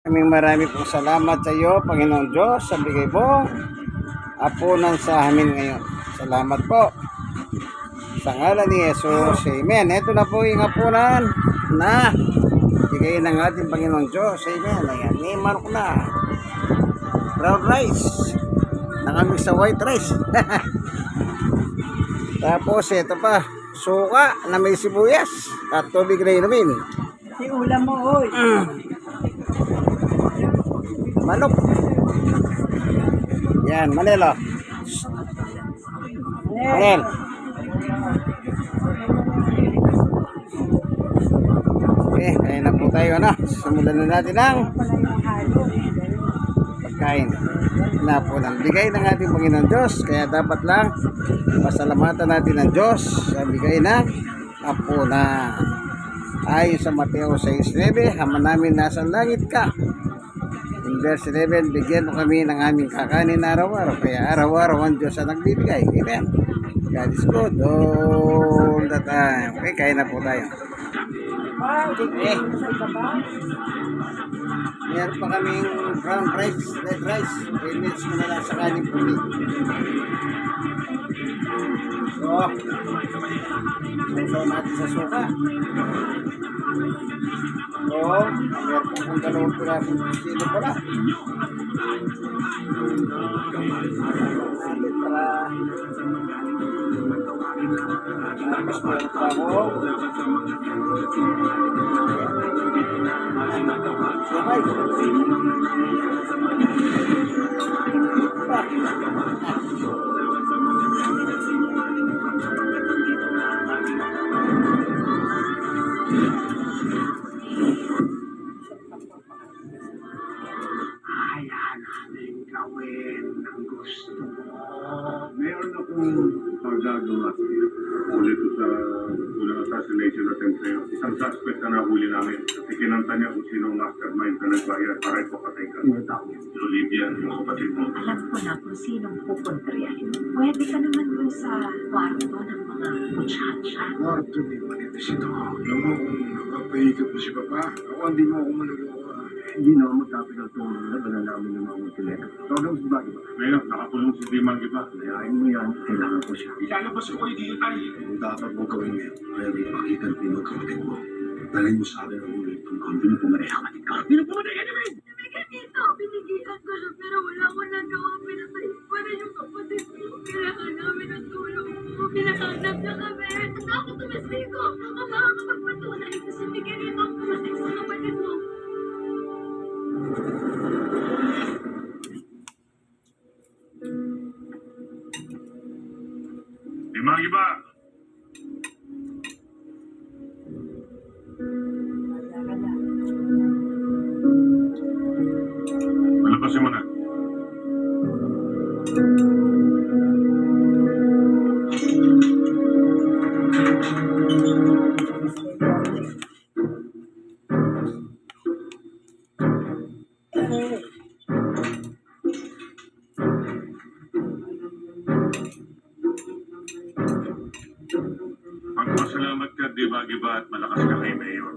Marami pong salamat sa iyo, Panginoon Diyos, sa bigay mo apunan sa amin ngayon. Salamat po. Sa ngalan ni Jesus, Amen. Ito na po yung apunan na bigay ng ating Panginoon Diyos. Amen. Ayan, niman ko na. Brown rice. Nakamix sa white rice. Tapos ito pa, suka na may sibuyas at tubig na inumin. Si ulam mo, oy. Manok. Yan, Manelo. Manel. Okay, kaya na po tayo, ano? Simulan na natin ang pagkain na po ng bigay ng ating Panginoon Diyos. Kaya dapat lang pasalamatan natin ang Diyos sa bigay ng apunan. Ayon sa Mateo 6:9, Ama namin nasa langit ka. In verse 11, bigyan mo kami ng aming kakanin araw-araw. Kaya araw-araw ang Diyos ang nagbibigay. Amen. God is good all the time. Okay, kaya na po tayo. Okay. Meron pa kaming brown rice, red rice. 10 minutes mo na lang sa kanin po. So natin sa suka. Meron pa kong dalawang pirasong silo pala. Tapos meron pa ako. Sumay. Meron akong pagdagawa ulit sa unang assassination attempt sa'yo. Isang suspect na nahuli namin at ikinanta niya kung sino ang mastermind na nagbayad para ipapatay ka. Si Olivia, yung kapatid mo. Alam ko na kung sinong pupuntriyahin. Pwede ka naman dun sa kwarto ng mga muchacha. Kwarto ni Manito sito. Alam mo kung nakapahigap mo si Papa, ako hindi mo ako managawa. Hindi na ako magkapit ang tulong na namin ng mga mutilera. Tawag mo si Bagay ba? Ngayon, nakakulong si Dimang Giba. Layain mo yan, kailangan ko siya. Ilalabas ko kayo dito tayo. Kung dapat mo gawin ngayon, kaya may pakita ng pinagkamatin mo. Dalhin mo sa akin ang ulit kung kung pinupumatay ang kapatid ka. Pinupumatay ka namin! Tumigil dito! Pinigilan ko siya pero wala ko nagawa. Pinatay pa rin yung kapatid ko. Kailangan namin ang tulong mo. Pinahanap na kami. At ako tumistigo. Ang makakapagpatunay kasi bigyan ito ang pumatay sa kapatid mo. Dimang Giba! Malabasin mo na. Magpasalamat ka, Giba at malakas ka kay Mayor.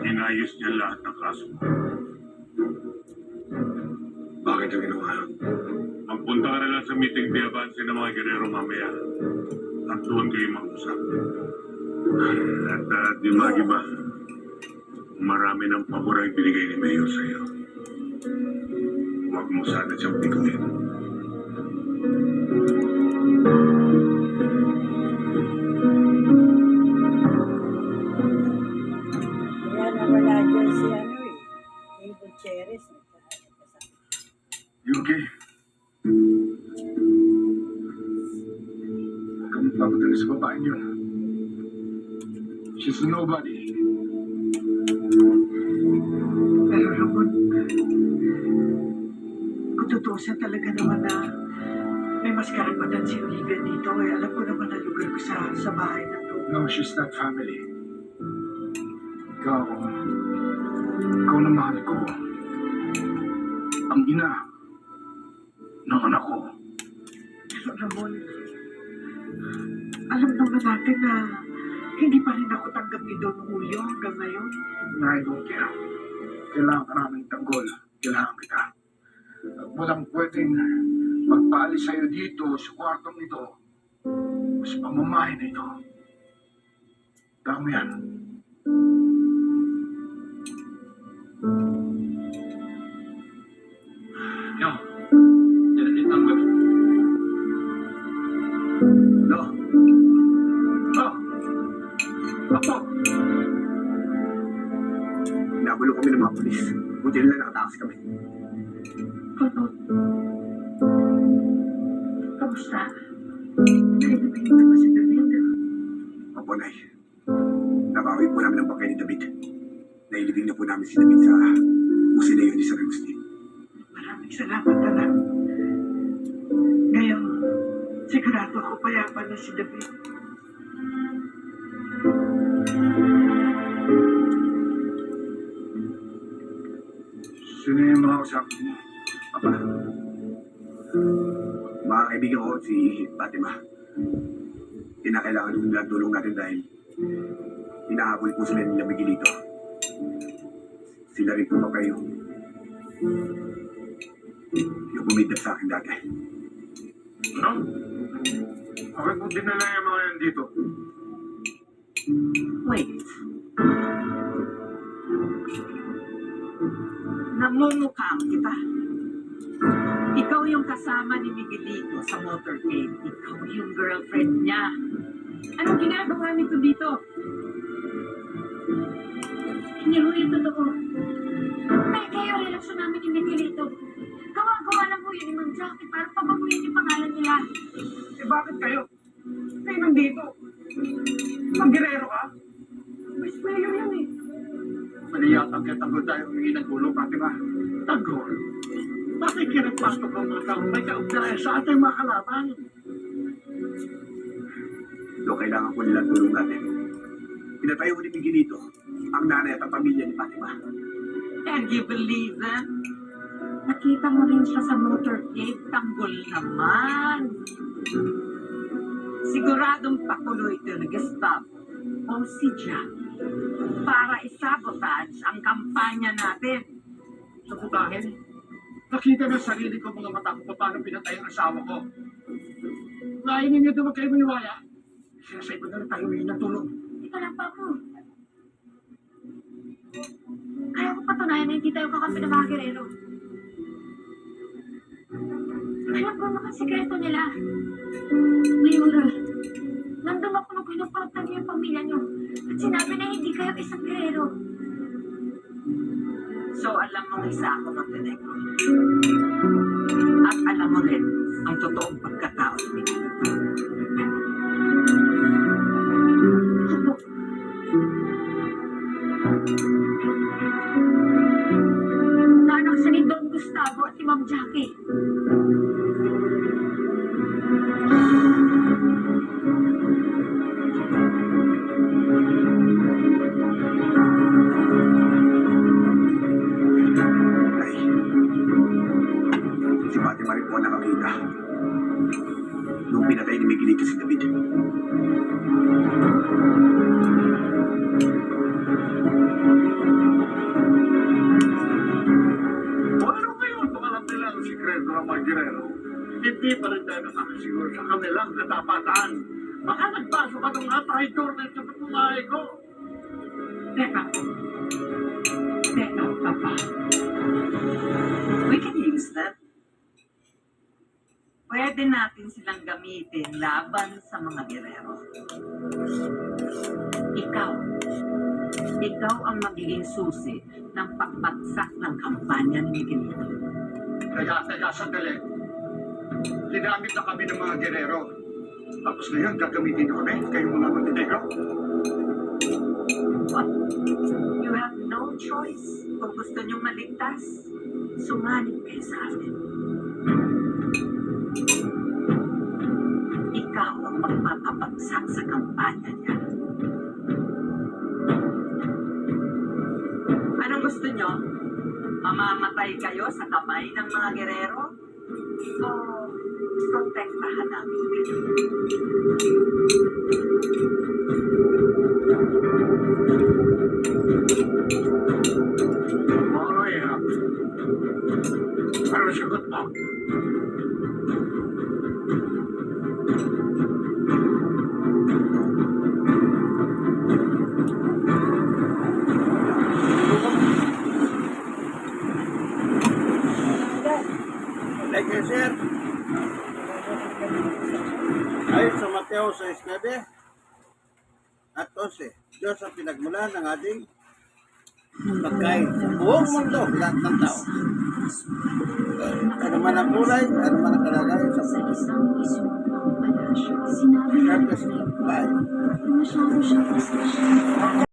Inayos niya lahat ng kaso mo. Bakit ang ginawa yun? Magpunta ka na lang sa meeting di Avance ng mga Guerrero mamaya. At doon kayo mag-usap. At Giba, marami ng pabor ang binigay ni Mayor sa iyo. Huwag mo sana siyang pikuin. Kaya nawala dyan si Gutierrez. You okay? Huwag kang magpapatala sa babae niyo. She's a nobody. Pero Ramon, kung tutuusan talaga naman na may mas karapatan si Olivia dito, alam ko naman ang lugar ko sa bahay na to. No, she's not family. Ikaw na mahal ko. Ang ina ng anak ko. Pero Ramon, alam naman natin na hindi pa rin ako tanggap ni Don Julio hanggang ngayon. I don't care. kailangan ka namin tanggol. Kailangan kita. At walang pwedeng magpaalis sa'yo dito sa kwartong ito o sa pamamahay na ito. Tama yan. Yo, yan ang tanggol. No. No. Apo. Nagulo kami ng mga polis. Buti nila nakatakas kami. Toto. Kamusta? Nalilibig na ba si David? Opo, Nay. Nabawi po namin ang bangkay ni David. Nailibing na po namin si David sa usin na yun ni San Agustin. Maraming salamat, anak. Ngayon, sigurado ako payapan na si David. Sino yung mga usap mo? Apa? Mga kaibigan ko si Fatima. Kinakailangan yung tulong natin dahil hinahabol po sila nila Miguelito. Sila rin po ba kayo? Yung bumidap sa akin dati. Ano? Bakit po dinala yung mga yan dito? Wait. Namumukhaan kita. Ikaw yung kasama ni Miguelito sa motorcade. Ikaw yung girlfriend niya. Anong ginagawa nito dito? Hindi ho yung totoo. May kayo relasyon namin ni Miguelito. Gawa-gawa lang po yun ni Mang Jackie para pabaguhin yung pangalan nila. Eh bakit kayo? Kayo nandito. Mag-girero ka? May sprayer yan eh. Mali yata kaya tanggol tayo humingi ng tulong, Fatima. Tanggol? Bakit kinagpasok ng mga taong may kaugnayan sa ating mga kalaban? Do, kailangan ko nilang tulong natin. Pinatayo ko ni Miguelito ang nanay at ang pamilya ni Fatima. And you believe that? Nakita mo rin siya sa motorcade. Tanggol naman. Siguradong pakulo ito ng Gestapo o si Jackie para isabotage ang kampanya natin. Sabutahin? Nakita ng sarili ko mga mata ko paano pinatay ang asawa ko. Nainin niyo doon kayo maniwala. Sinasay ko na lang tayo humingi ng tulong. Ika lang pa po. Kaya ko patunayan na hindi tayo kakampi ng mga gerero. Alam ko mga sikreto nila. Mayura, nandun ako nung pinuprotan niyo yung pamilya niyo at sinabi na hindi kayo isang gerero. So alam mong isa ako Montenegro. At alam mo rin ang totoong pagkatao ni Miguelito. Opo. Naanak siya ni Don Gustavo at ni Ma'am Jackie. Ay, si Fatima rin po ang nakakita. Nung pinatay ni Miguelito si David. Ano kayo ang pangalan nila ang sikreto ng mga girero? Hindi pa rin tayo nakakasiguro sa kanilang katapatan. Baka nagbaso ka ng mga traitor na sa patumahay ko. Teka. Teka, Papa. We can use that. Pwede natin silang gamitin laban sa mga gerero. Ikaw ang magiging susi ng pagbagsak ng kampanya ni Miguelito. Teka, sandali. Ginamit na kami ng mga gerero. Tapos ngayon, gagamitin na kami. Kayong mga Montenegro. What? You have no choice. Kung gusto niyong maligtas, sumanib kayo sa atin. Ikaw ang magpapabagsak sa kampanya niya. Anong gusto niyo? Mamamatay kayo sa kamay ng mga gerero? O protektahan namin kayo? Mga Ano sagot mo? Like you, sir. Ayon sa Mateo 6:9 at 11, Diyos ang pinagmulan ng ating pagkain sa buong mundo, lahat ng tao. Ano man ang kulay, ano man ang kalagayan sa Sa buong isang isulong palasyo, sinabi ng Regardless of life. masyado siya pasensya.